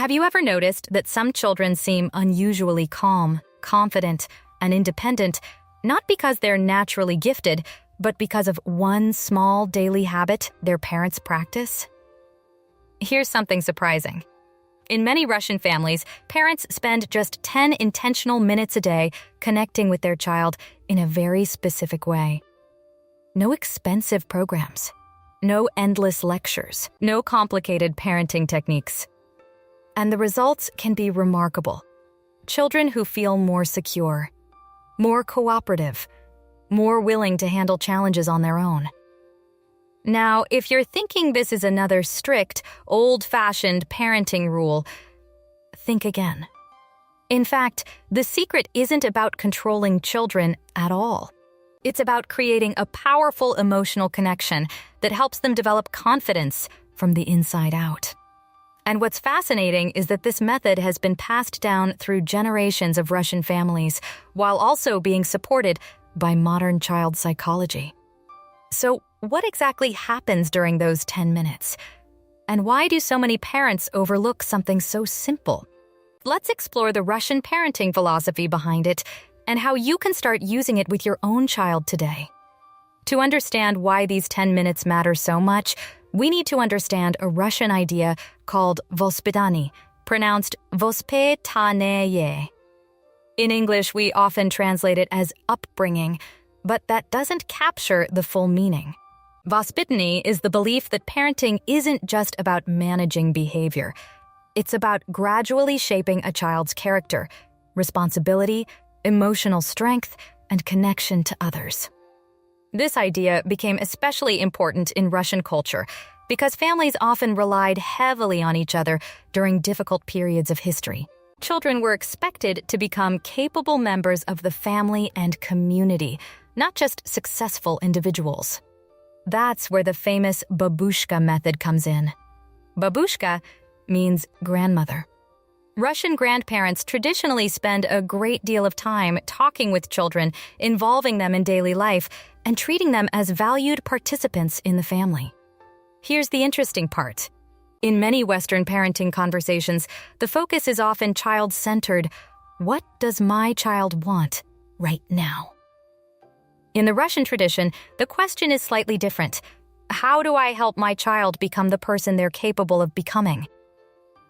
Have you ever noticed that some children seem unusually calm, confident, and independent, not because they're naturally gifted, but because of one small daily habit their parents practice? Here's something surprising. In many Russian families, parents spend just 10 intentional minutes a day connecting with their child in a very specific way. No expensive programs, no endless lectures, no complicated parenting techniques. And the results can be remarkable. Children who feel more secure, more cooperative, more willing to handle challenges on their own. Now, if you're thinking this is another strict, old-fashioned parenting rule, think again. In fact, the secret isn't about controlling children at all. It's about creating a powerful emotional connection that helps them develop confidence from the inside out. And what's fascinating is that this method has been passed down through generations of Russian families, while also being supported by modern child psychology. So, what exactly happens during those 10 minutes? And why do so many parents overlook something so simple? Let's explore the Russian parenting philosophy behind it and how you can start using it with your own child today. To understand why these 10 minutes matter so much, we need to understand a Russian idea called vospitanie, pronounced vospitanie. In English, we often translate it as upbringing, but that doesn't capture the full meaning. Vospitanie is the belief that parenting isn't just about managing behavior. It's about gradually shaping a child's character, responsibility, emotional strength, and connection to others. This idea became especially important in Russian culture because families often relied heavily on each other during difficult periods of history. Children were expected to become capable members of the family and community, not just successful individuals. That's where the famous babushka method comes in. Babushka means grandmother. Russian grandparents traditionally spend a great deal of time talking with children, involving them in daily life, and treating them as valued participants in the family. Here's the interesting part. In many Western parenting conversations, the focus is often child-centered. What does my child want right now? In the Russian tradition, the question is slightly different. How do I help my child become the person they're capable of becoming?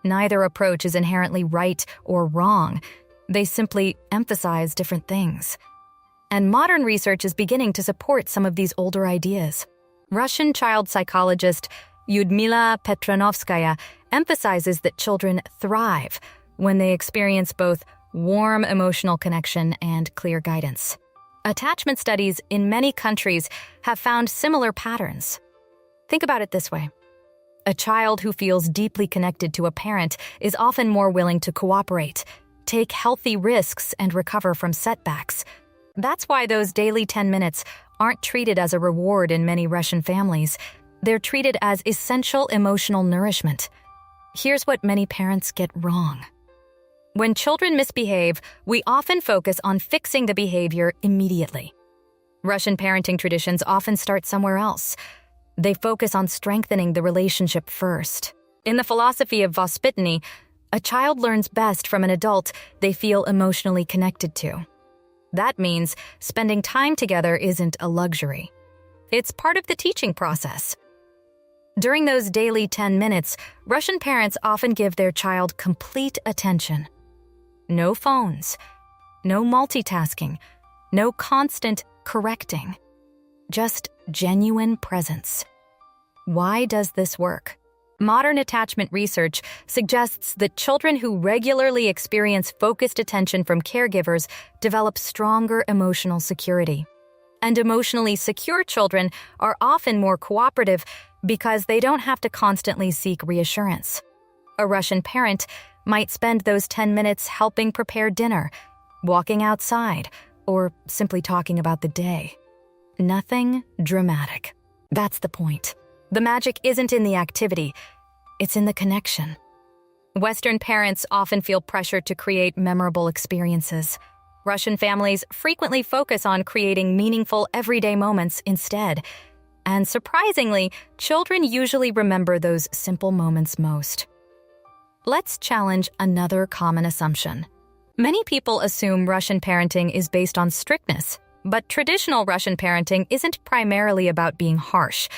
Neither approach is inherently right or wrong. They simply emphasize different things. And modern research is beginning to support some of these older ideas. Russian child psychologist Lyudmila Petronovskaya emphasizes that children thrive when they experience both warm emotional connection and clear guidance. Attachment studies in many countries have found similar patterns. Think about it this way. A child who feels deeply connected to a parent is often more willing to cooperate, take healthy risks, and recover from setbacks. That's why those daily 10 minutes aren't treated as a reward in many Russian families. They're treated as essential emotional nourishment. Here's what many parents get wrong. When children misbehave, we often focus on fixing the behavior immediately. Russian parenting traditions often start somewhere else. They focus on strengthening the relationship first. In the philosophy of vospitanie, a child learns best from an adult they feel emotionally connected to. That means spending time together isn't a luxury. It's part of the teaching process. During those daily 10 minutes, Russian parents often give their child complete attention. No phones, no multitasking, no constant correcting. Just genuine presence. Why does this work? Modern attachment research suggests that children who regularly experience focused attention from caregivers develop stronger emotional security. And emotionally secure children are often more cooperative because they don't have to constantly seek reassurance. A Russian parent might spend those 10 minutes helping prepare dinner, walking outside, or simply talking about the day. Nothing dramatic. That's the point. The magic isn't in the activity, it's in the connection. Western parents often feel pressure to create memorable experiences. Russian families frequently focus on creating meaningful everyday moments instead. And surprisingly, children usually remember those simple moments most. Let's challenge another common assumption. Many people assume Russian parenting is based on strictness, but traditional Russian parenting isn't primarily about being harsh.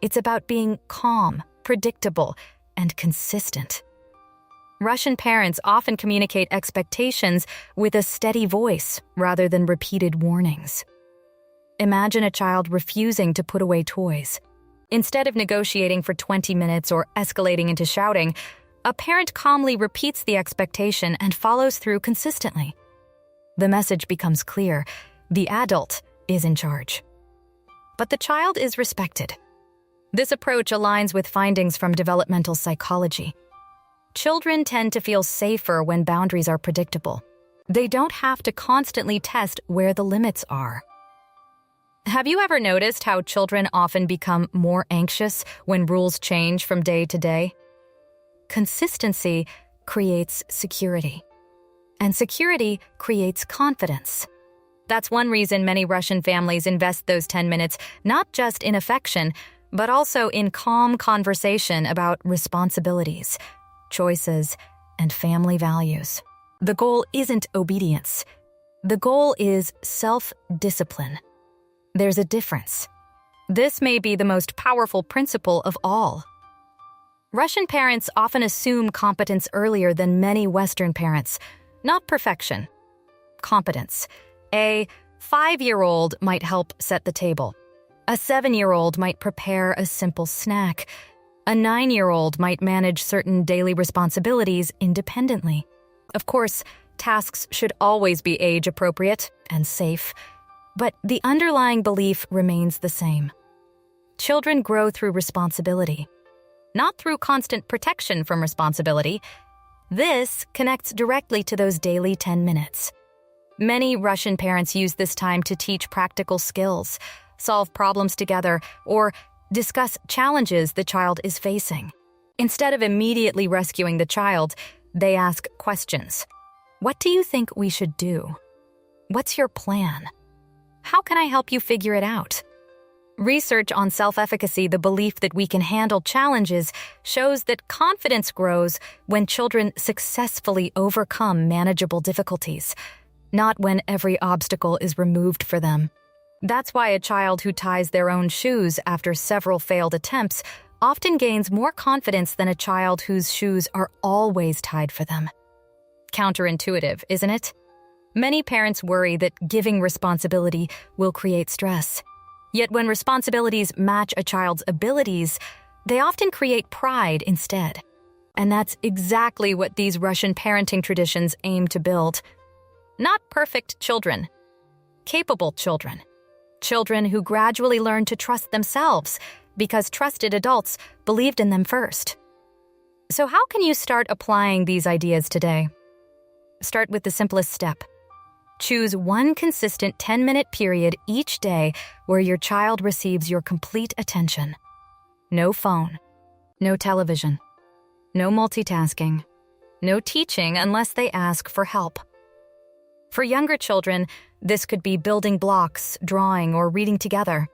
It's about being calm, predictable, and consistent. Russian parents often communicate expectations with a steady voice rather than repeated warnings. Imagine a child refusing to put away toys. Instead of negotiating for 20 minutes or escalating into shouting, a parent calmly repeats the expectation and follows through consistently. The message becomes clear: the adult is in charge. But the child is respected. This approach aligns with findings from developmental psychology. Children tend to feel safer when boundaries are predictable. They don't have to constantly test where the limits are. Have you ever noticed how children often become more anxious when rules change from day to day? Consistency creates security, and security creates confidence. That's one reason many Russian families invest those 10 minutes not just in affection, but also in calm conversation about responsibilities, choices, and family values. The goal isn't obedience. The goal is self-discipline. There's a difference. This may be the most powerful principle of all. Russian parents often assume competence earlier than many Western parents. Not perfection. Competence. A 5-year-old might help set the table. A 7-year-old might prepare a simple snack. A 9-year-old might manage certain daily responsibilities independently. Of course, tasks should always be age-appropriate and safe, but the underlying belief remains the same. Children grow through responsibility, not through constant protection from responsibility. This connects directly to those daily 10 minutes. Many Russian parents use this time to teach practical skills, solve problems together, or discuss challenges the child is facing. Instead of immediately rescuing the child, they ask questions. What do you think we should do? What's your plan? How can I help you figure it out? Research on self-efficacy, the belief that we can handle challenges, shows that confidence grows when children successfully overcome manageable difficulties, not when every obstacle is removed for them. That's why a child who ties their own shoes after several failed attempts often gains more confidence than a child whose shoes are always tied for them. Counterintuitive, isn't it? Many parents worry that giving responsibility will create stress. Yet when responsibilities match a child's abilities, they often create pride instead. And that's exactly what these Russian parenting traditions aim to build. Not perfect children, capable children. Children who gradually learn to trust themselves because trusted adults believed in them first. So how can you start applying these ideas today? Start with the simplest step. Choose one consistent 10-minute period each day where your child receives your complete attention. No phone, no television, no multitasking, no teaching unless they ask for help. For younger children, this could be building blocks, drawing, or reading together.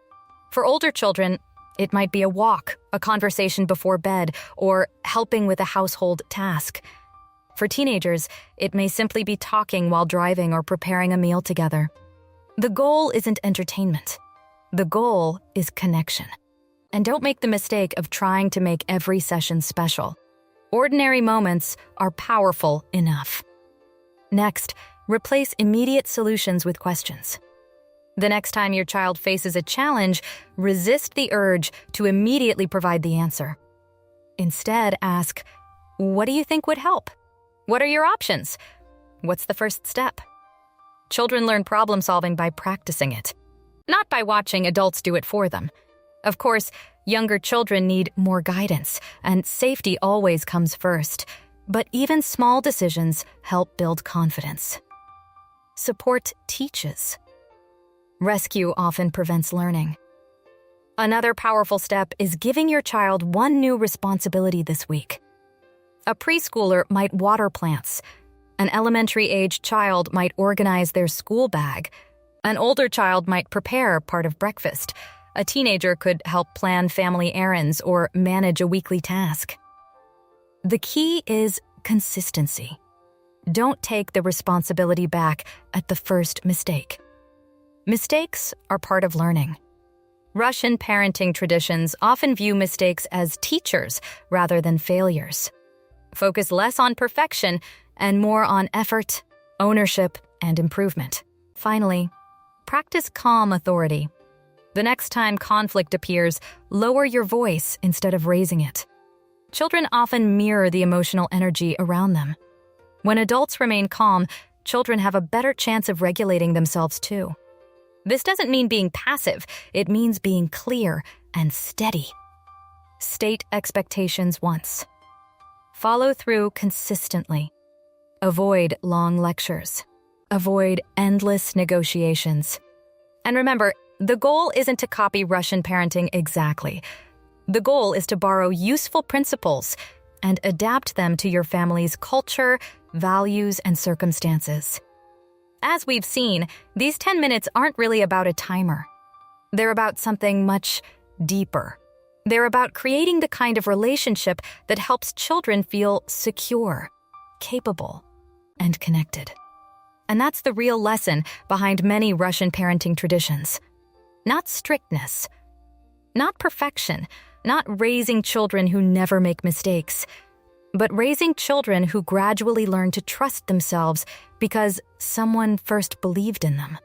For older children, it might be a walk, a conversation before bed, or helping with a household task. For teenagers, it may simply be talking while driving or preparing a meal together. The goal isn't entertainment. The goal is connection. And don't make the mistake of trying to make every session special. Ordinary moments are powerful enough. Next, replace immediate solutions with questions. The next time your child faces a challenge, resist the urge to immediately provide the answer. Instead, ask, "What do you think would help? What are your options? What's the first step?" Children learn problem solving by practicing it, not by watching adults do it for them. Of course, younger children need more guidance, and safety always comes first. But even small decisions help build confidence. Support teaches. Rescue often prevents learning. Another powerful step is giving your child one new responsibility this week. A preschooler might water plants. An elementary-aged child might organize their school bag. An older child might prepare part of breakfast. A teenager could help plan family errands or manage a weekly task. The key is consistency. Don't take the responsibility back at the first mistake. Mistakes are part of learning. Russian parenting traditions often view mistakes as teachers rather than failures. Focus less on perfection and more on effort, ownership, and improvement. Finally, practice calm authority. The next time conflict appears, lower your voice instead of raising it. Children often mirror the emotional energy around them. When adults remain calm, children have a better chance of regulating themselves too. This doesn't mean being passive, it means being clear and steady. State expectations once. Follow through consistently. Avoid long lectures. Avoid endless negotiations. And remember, the goal isn't to copy Russian parenting exactly. The goal is to borrow useful principles and adapt them to your family's culture, values, and circumstances. As we've seen, these 10 minutes aren't really about a timer. They're about something much deeper. They're about creating the kind of relationship that helps children feel secure, capable, and connected. And that's the real lesson behind many Russian parenting traditions. Not strictness, not perfection, not raising children who never make mistakes, but raising children who gradually learn to trust themselves because someone first believed in them.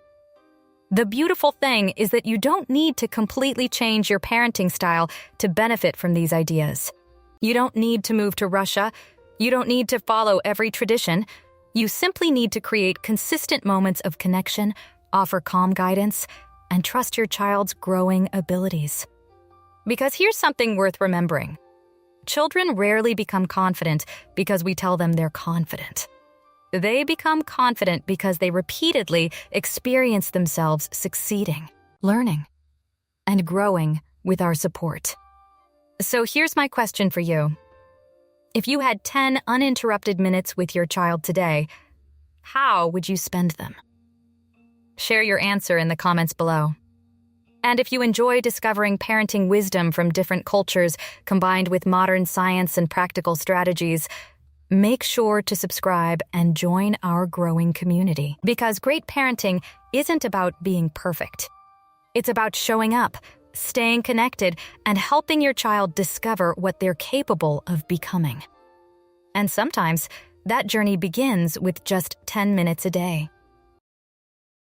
The beautiful thing is that you don't need to completely change your parenting style to benefit from these ideas. You don't need to move to Russia. You don't need to follow every tradition. You simply need to create consistent moments of connection, offer calm guidance, and trust your child's growing abilities. Because here's something worth remembering. Children rarely become confident because we tell them they're confident. They become confident because they repeatedly experience themselves succeeding, learning, and growing with our support. So here's my question for you. If you had 10 uninterrupted minutes with your child today, how would you spend them? Share your answer in the comments below. And if you enjoy discovering parenting wisdom from different cultures combined with modern science and practical strategies, make sure to subscribe and join our growing community. Because great parenting isn't about being perfect. It's about showing up, staying connected, and helping your child discover what they're capable of becoming. And sometimes, that journey begins with just 10 minutes a day.